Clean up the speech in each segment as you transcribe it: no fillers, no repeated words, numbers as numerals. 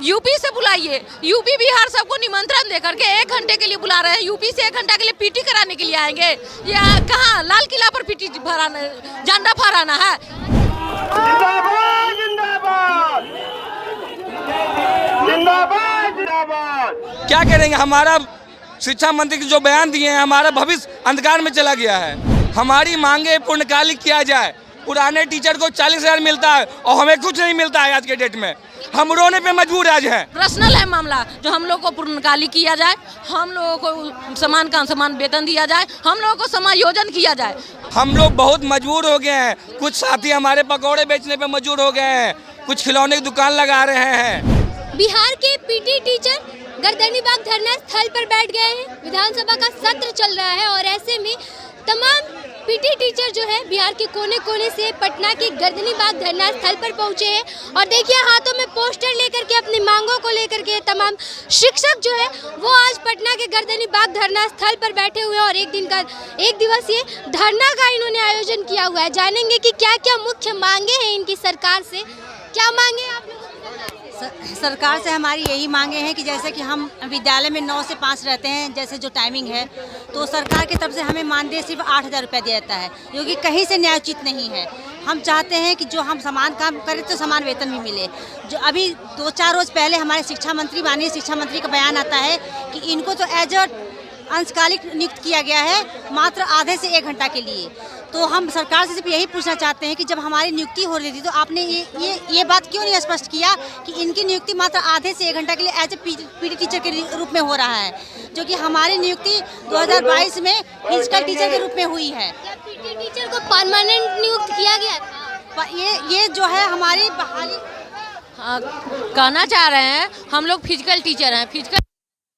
UP से बुलाइए। UP Bihar सबको निमंत्रण दे करके 1 घंटे के लिए बुला रहे हैं। यूपी से 1 घंटा के लिए पीटी कराने के लिए आएंगे या कहाँ लाल किला पर पीटी फहराना, झंडा फहराना है? जिंदाबाद जिंदाबाद जिंदाबाद जिंदाबाद। क्या करेंगे? हमारा शिक्षा मंत्री के जो बयान दिए हैं, हमारा भविष्य अंधकार में चला गया है। हमारी मांगे पूर्णकालिक किया जाए। पुराने टीचर को 40,000 मिलता है और हमें कुछ नहीं मिलता है। आज के डेट में हम रोने पे मजबूर आज हैं। पर्सनल है मामला, जो हम लोग को पूर्णकालिक किया जाए, हम लोगों को समान का समान वेतन दिया जाए, हम लोगों को समायोजन किया जाए। हम लोग बहुत मजबूर हो गए हैं। कुछ साथी हमारे पकौड़े बेचने पे मजबूर हो गए हैं, कुछ खिलौने की दुकान लगा रहे हैं। बिहार के पीटी टीचर गर्दनीबाग धरना स्थल पर बैठ गए हैं। विधानसभा का सत्र चल रहा है और ऐसे में तमाम पीटी टीचर जो है बिहार के कोने कोने से पटना के गर्दनीबाग धरना स्थल पर पहुंचे हैं और देखिए हाथों में पोस्टर लेकर के अपनी मांगों को लेकर के तमाम शिक्षक जो है वो आज पटना के गर्दनीबाग धरना स्थल पर बैठे हुए हैं और एक दिवसीय धरना का इन्होंने आयोजन किया हुआ है। जानेंगे कि क्या क्या मुख्य मांगे हैं इनकी सरकार से। क्या मांगे आप लोगों की? सरकार से हमारी यही मांगे हैं कि जैसे कि हम विद्यालय में 9 से 5 रहते हैं, जैसे जो टाइमिंग है, तो सरकार की तरफ से हमें मानदेय सिर्फ 8,000 रुपये दिया जाता है, जो कि कहीं से न्यायोचित नहीं है। हम चाहते हैं कि जो हम समान काम करें तो समान वेतन भी मिले। जो अभी 2-4 रोज़ पहले हमारे शिक्षा मंत्री, माननीय शिक्षा मंत्री का बयान आता है कि इनको तो एज अंशकालिक नियुक्त किया गया है, मात्र आधे से 1 घंटा के लिए। तो हम सरकार से सिर्फ यही पूछना चाहते हैं कि जब हमारी नियुक्ति हो रही थी तो आपने ये बात क्यों नहीं स्पष्ट किया कि इनकी नियुक्ति मात्र आधे से 1 घंटा के लिए एज ए पीटी टीचर के रूप में हो रहा है, जो कि हमारी नियुक्ति 2022 में फिजिकल टीचर के रूप में हुई है। क्या पीटी टीचर को परमानेंट नियुक्त किया गया था? ये जो है हमारी बहाली कहना चाह रहे हैं, हम लोग फिजिकल टीचर हैं। फिजिकल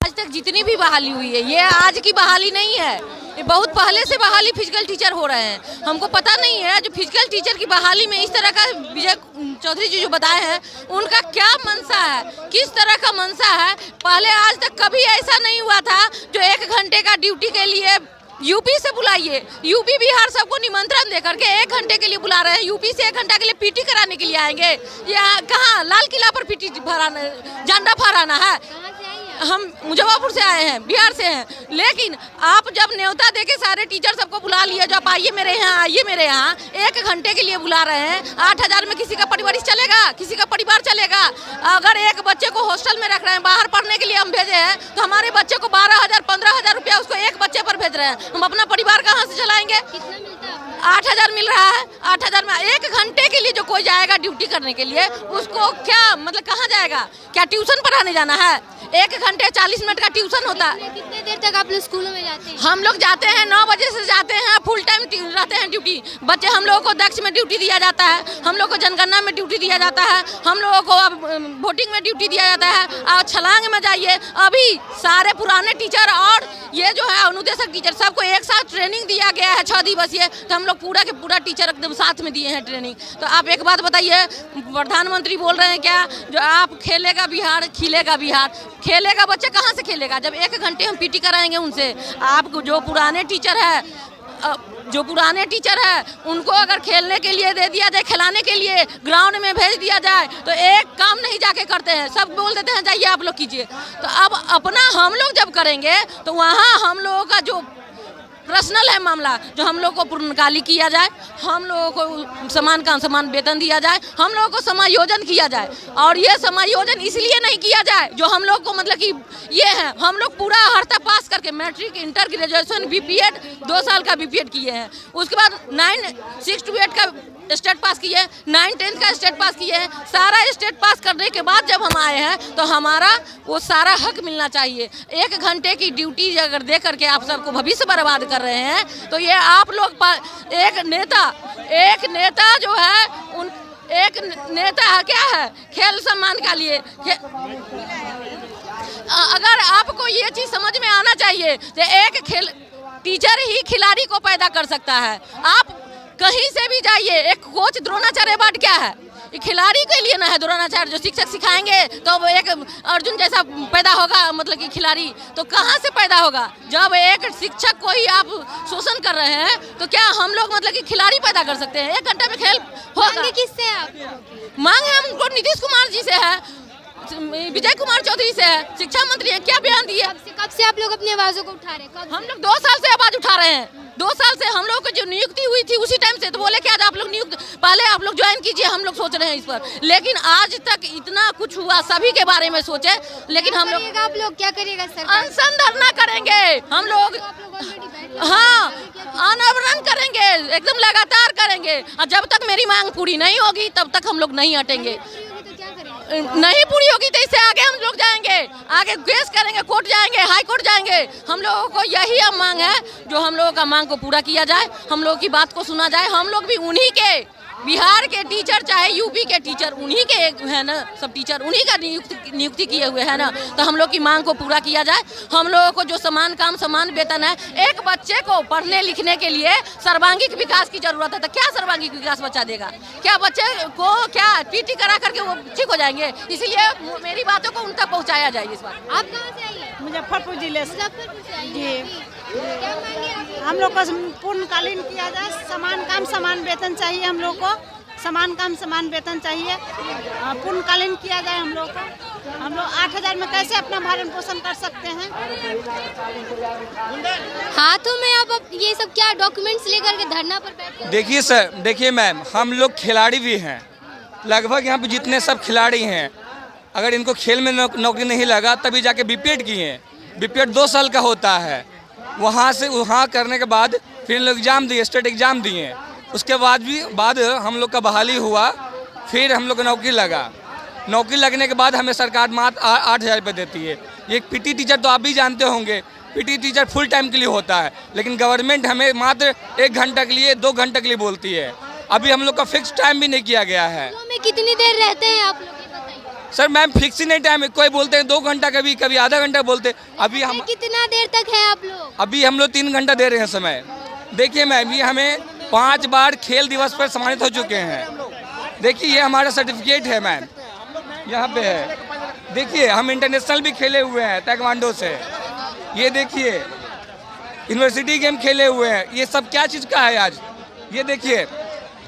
आज तक जितनी भी बहाली हुई है, ये आज की बहाली नहीं है, ये बहुत पहले से बहाली फिजिकल टीचर हो रहे हैं। हमको पता नहीं है जो फिजिकल टीचर की बहाली में इस तरह का विजय चौधरी जी जो बताए हैं, उनका क्या मंशा है, किस तरह का मंशा है। पहले आज तक कभी ऐसा नहीं हुआ था जो 1 घंटे का ड्यूटी के लिए यूपी से बुलाइए। यूपी बिहार सबको निमंत्रण दे करके 1 घंटे के लिए बुला रहे हैं। यूपी से 1 घंटा के लिए पीटी कराने के लिए आएंगे या कहाँ लाल किला पर पीटी फहराना, झंडा फहराना है? हम मुजफ्फरपुर से आए हैं, बिहार से हैं, लेकिन आप जब न्योता देके सारे टीचर सबको बुला लिए, जब आइए मेरे यहाँ, आइए मेरे यहाँ, 1 घंटे के लिए बुला रहे हैं। 8,000 में किसी का परिवार चलेगा? किसी का परिवार चलेगा? अगर एक बच्चे को हॉस्टल में रख रहे हैं, बाहर पढ़ने के लिए हम भेजे हैं, तो हमारे बच्चे को 12,000 15,000 रुपया उसको एक बच्चे पर भेज रहे हैं। हम अपना परिवार कहाँ से चलाएंगे? 8,000 मिल रहा है। 8,000 में 1 घंटे के लिए जो कोई जाएगा ड्यूटी करने के लिए, उसको क्या मतलब कहाँ जाएगा? क्या ट्यूशन पढ़ाने जाना है? 1 घंटे 40 मिनट का ट्यूशन होता है। कितने देर तक आप लोग स्कूलों में जाते हैं? हम लोग जाते हैं 9 बजे से जाते हैं, फुल टाइम रहते हैं ड्यूटी। बच्चे हम लोगों को दक्ष में ड्यूटी दिया जाता है, हम लोग को जनगणना में ड्यूटी दिया जाता है, हम लोगों को अब वोटिंग में ड्यूटी दिया जाता है। और छलांग में जाइए, अभी सारे पुराने टीचर और ये जो है अनुदेशक टीचर सबको एक साथ ट्रेनिंग दिया गया है 6 दिवसीय। तो हम लोग पूरा के पूरा टीचर एकदम साथ में दिए हैं ट्रेनिंग। तो आप एक बात बताइए, प्रधानमंत्री बोल रहे हैं क्या जो आप खेलेगा बिहार खिलेगा बिहार? खेलेगा बच्चे कहाँ से खेलेगा जब 1 घंटे हम पीटी कराएंगे उनसे? आप जो पुराने टीचर है उनको अगर खेलने के लिए दे दिया जाए, खिलाने के लिए ग्राउंड में भेज दिया जाए, तो एक काम नहीं जाके करते हैं, सब बोल देते हैं जाइए आप लोग कीजिए। तो अब अपना हम लोग जब करेंगे तो वहाँ हम लोगों का जो पर्सनल है मामला, जो हम लोग को पूर्णकालिक किया जाए, हम लोगों को समान का समान वेतन दिया जाए, हम लोगों को समायोजन किया जाए। और ये समायोजन इसलिए नहीं किया जाए जो हम लोग को मतलब कि ये है, हम लोग पूरा हर्ता पास करके मैट्रिक, इंटर, ग्रेजुएशन, बीपीएड 2 साल का बीपीएड किए हैं, उसके बाद 9 6 to 8 का स्टेट पास किए, 9 10 का स्टेट पास किए हैं। सारा स्टेट पास करने के बाद जब हम आए हैं तो हमारा वो सारा हक मिलना चाहिए। 1 घंटे की ड्यूटी अगर दे करके आप सबको भविष्य बर्बाद कर रहे हैं तो ये आप लोग एक नेता जो है एक नेता क्या है खेल सम्मान का लिए। अगर आपको ये चीज़ समझ में आना चाहिए कि एक टीचर ही खिलाड़ी को पैदा कर सकता है। आप कहीं से भी जाइए, एक कोच द्रोणाचार्य अवार्ड क्या है? ये खिलाड़ी के लिए ना है द्रोणाचार्य, जो शिक्षक सिखाएंगे तो वो एक अर्जुन जैसा पैदा होगा, मतलब कि खिलाड़ी तो कहाँ से पैदा होगा? जब एक शिक्षक को ही आप शोषण कर रहे हैं तो क्या हम लोग मतलब कि खिलाड़ी पैदा कर सकते हैं? 1 घंटे में खेल होगा? किससे आप मांग हमको नीतीश कुमार जी से है, विजय कुमार चौधरी से है, शिक्षा मंत्री है, क्या बयान दिए? कब से आप लोग अपनी आवाजों को उठा रहे हैं? हम लोग 2 साल से आवाज उठा रहे हैं। 2 साल से हम लोग को जो नियुक्ति हुई थी उसी टाइम से तो बोले क्या आप लोग नियुक्त पहले आप लोग ज्वाइन कीजिए, हम लोग सोच रहे हैं इस पर, लेकिन आज तक इतना कुछ हुआ सभी के बारे में सोचे, लेकिन हम लोग आप लोग क्या करिएगा सर? अनशन धरना करेंगे हम लोग, हाँ अनावरण करेंगे, एकदम लगातार करेंगे और जब तक मेरी मांग पूरी नहीं होगी तब तक हम लोग नहीं हटेंगे। नहीं पूरी होगी तो इससे आगे हम लोग जाएंगे, आगे केस करेंगे, कोर्ट जाएंगे, हाई कोर्ट जाएंगे। हम लोगों को यही अब मांग है जो हम लोगों का मांग को पूरा किया जाए, हम लोगों की बात को सुना जाए। हम लोग भी उन्हीं के बिहार के टीचर चाहे यूपी के टीचर उन्हीं के है ना, सब टीचर उन्हीं का नियुक्ति किए हुए है ना, तो हम लोग की मांग को पूरा किया जाए। हम लोगों को जो समान काम समान वेतन है, एक बच्चे को पढ़ने लिखने के लिए सर्वांगीण विकास की जरूरत है, तो क्या सर्वांगीण विकास बच्चा देगा? क्या बच्चे को क्या पीटी करा करके वो ठीक हो जाएंगे? इसीलिए मेरी बातों को उन तक पहुँचाया जाए इस बार। आप कहाँ से आई हैं? मुजफ्फरपुर जिले से। मुजफ्फरपुर से आई जी। हैं? क्या मांगे आप? हम लोग को पूर्णकालीन किया जाए, समान काम समान वेतन चाहिए हम लोग को, समान काम समान वेतन चाहिए, पूर्णकालीन किया जाए हम लोग को। हम लोग 8,000 में कैसे अपना भरण पोषण कर सकते हैं? हाथों में आप ये सब क्या डॉक्यूमेंट्स लेकर के धरना पर बैठे हैं? देखिए सर, देखिए मैम, हम लोग खिलाड़ी भी हैं, लगभग यहाँ पे जितने सब खिलाड़ी हैं, अगर इनको खेल में नौकरी नहीं लगा तभी जाके बीपीएड किए हैं। बीपीएड 2 साल का होता है, वहाँ से वहाँ करने के बाद फिर लोग एग्ज़ाम दिए, स्टेट एग्ज़ाम दिए, उसके बाद हम लोग का बहाली हुआ, फिर हम लोग को नौकरी लगा। नौकरी लगने के बाद हमें सरकार मात्र 8,000 रुपये देती है। ये पीटी टीचर तो आप भी जानते होंगे, पीटी टीचर फुल टाइम के लिए होता है, लेकिन गवर्नमेंट हमें मात्र 1 घंटा के लिए 2 घंटे के लिए बोलती है। अभी हम लोग का फिक्स टाइम भी नहीं किया गया है। स्कूलों में कितनी देर रहते हैं आप लोग, ये बताइए? सर मैम फिक्स ही नहीं टाइम है, कोई बोलते हैं 2 घंटा, कभी आधा घंटा बोलते। अभी हम कितना देर तक है आप लोग? अभी हम लोग 3 घंटा दे रहे हैं समय। देखिए मैम, ये हमें 5 बार खेल दिवस पर सम्मानित हो चुके हैं। देखिए ये हमारा सर्टिफिकेट है मैम, यहाँ पे है। देखिए हम इंटरनेशनल भी खेले हुए हैं ताइक्वांडो से। ये देखिए यूनिवर्सिटी गेम खेले हुए हैं। ये सब क्या चीज़ का है आज? ये देखिए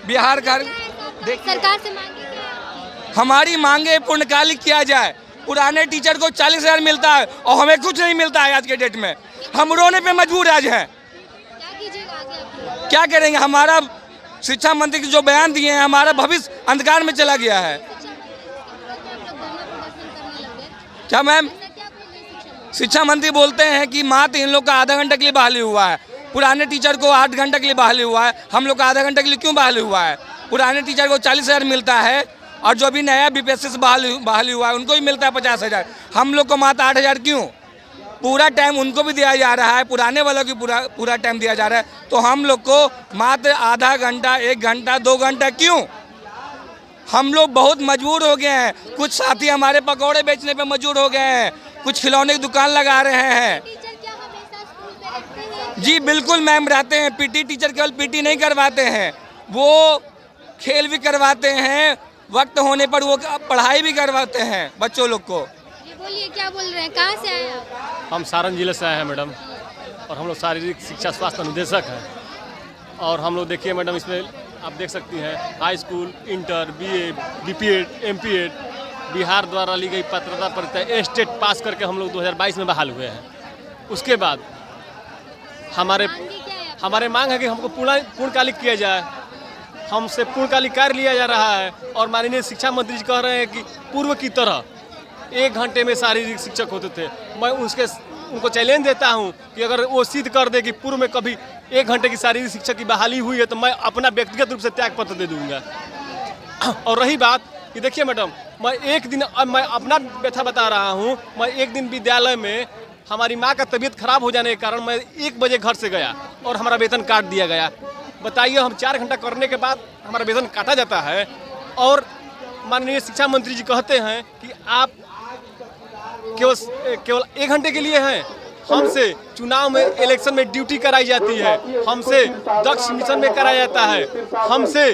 बिहार का। सरकार से मांगे क्या? हमारी मांगे पूर्णकालिक किया जाए। पुराने टीचर को 40,000 मिलता है और हमें कुछ नहीं मिलता है आज के डेट में। हम रोने पे मजबूर आज हैं। क्या कीजिएगा आगे आप लोग? क्या करेंगे? हमारा शिक्षा मंत्री के जो बयान दिए हैं, हमारा भविष्य अंधकार में चला गया है। क्या मैम? शिक्षा मंत्री बोलते हैं कि मात्र इन लोग का आधा घंटा के लिए बहाली हुआ है, पुराने टीचर को 8 घंटे के लिए बहाली हुआ है, हम लोग का आधा घंटे के लिए क्यों बहाली हुआ है? पुराने टीचर को 40,000 मिलता है और जो भी नया बीपीएससी से बहाली हुआ है उनको भी मिलता है 50,000। हम लोग को मात्र 8,000 क्यों? पूरा टाइम उनको भी दिया जा रहा है, पुराने वालों की पूरा टाइम दिया जा रहा है, तो हम लोग को मात्र आधा घंटा, 1 घंटा, 2 घंटा क्यों? हम लोग बहुत मजबूर हो गए हैं। कुछ साथी हमारे पकौड़े बेचने पे मजबूर हो गए हैं, कुछ खिलौने की दुकान लगा रहे हैं। टीचर क्या हमेशा स्कूल में रहते हैं? जी बिल्कुल मैम, रहते हैं। पीटी टीचर केवल पीटी नहीं करवाते हैं, वो खेल भी करवाते हैं, वक्त होने पर वो पढ़ाई भी करवाते हैं बच्चों लोग को। ये बोलिए क्या बोल रहे हैं, कहाँ से आए आप? हम सारण जिले से आए हैं मैडम, और हम लोग शारीरिक शिक्षा स्वास्थ्य अनुदेशक हैं। और हम लोग देखिए मैडम, इसमें आप देख सकती हैं high school, inter, BA, BPEd, MPEd Bihar द्वारा ली गई पात्रता परीक्षा स्टेट पास करके हम लोग 2022 में बहाल हुए हैं। उसके बाद हमारे मांग है कि हमको पूर्णकालिक किया जाए। हमसे पूर्णकालिक कार्य लिया जा रहा है और माननीय शिक्षा मंत्री जी कह रहे हैं कि पूर्व की तरह 1 घंटे में शारीरिक शिक्षक होते थे। मैं उनको चैलेंज देता हूं कि अगर वो सिद्ध कर दे कि पूर्व में कभी 1 घंटे की शारीरिक शिक्षक की बहाली हुई है तो मैं अपना व्यक्तिगत रूप से त्यागपत्र दे दूंगा। और रही बात कि देखिए मैडम, मैं अपना व्यथा बता रहा हूं। मैं एक दिन विद्यालय में हमारी माँ का तबीयत खराब हो जाने के कारण मैं 1 बजे घर से गया और हमारा वेतन काट दिया गया। बताइए, हम 4 घंटा करने के बाद हमारा वेतन काटा जाता है और माननीय शिक्षा मंत्री जी कहते हैं कि आप केवल 1 घंटे के लिए हैं। हमसे चुनाव में, इलेक्शन में ड्यूटी कराई जाती है, हमसे दक्ष मिशन में कराया जाता है, हमसे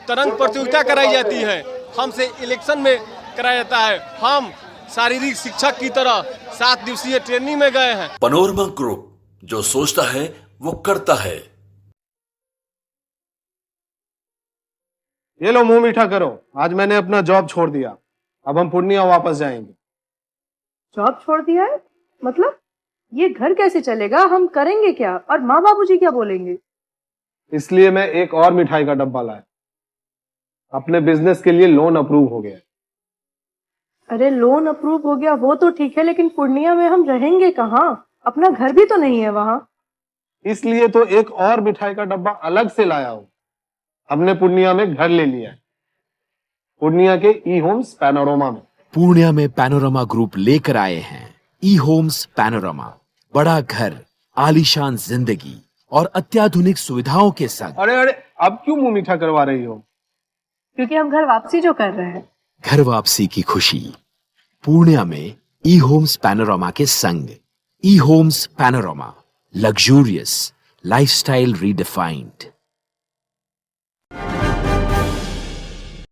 तरंग प्रतियोगिता कराई जाती है, हमसे इलेक्शन में कराया जाता है। हम शारीरिक शिक्षक की तरह 7 दिवसीय ट्रेनिंग में गए हैं। पनोरमा ग्रुप, जो सोचता है वो करता है। ये लो मुंह मीठा करो, आज मैंने अपना जॉब छोड़ दिया अब हम पूर्णिया वापस जाएंगे। जॉब छोड़ दिया है? मतलब ये घर कैसे चलेगा? हम करेंगे क्या? और माँ बाबूजी क्या बोलेंगे? इसलिए मैं एक और मिठाई का डब्बा लाया। अपने बिजनेस के लिए लोन अप्रूव हो गया। अरे लोन अप्रूव हो गया वो तो ठीक है, लेकिन पूर्णिया में हम रहेंगे कहाँ? अपना घर भी तो नहीं है वहाँ। इसलिए तो एक और मिठाई का डब्बा अलग से लाया हूँ। हमने पूर्णिया में घर ले लिया है, पूर्णिया के ई होम्स पैनोरमा में। पूर्णिया में पैनोरमा ग्रुप लेकर आए हैं ई होम्स पैनोरमा। बड़ा घर, आलीशान जिंदगी और अत्याधुनिक सुविधाओं के संग। अरे अरे, अब क्यों मुंह मीठा करवा रही हो? क्योंकि हम घर वापसी जो कर रहे हैं। घर वापसी की खुशी पूर्णिया में ई होम्स पैनोरमा के संग। ई homes panorama, luxurious lifestyle redefined.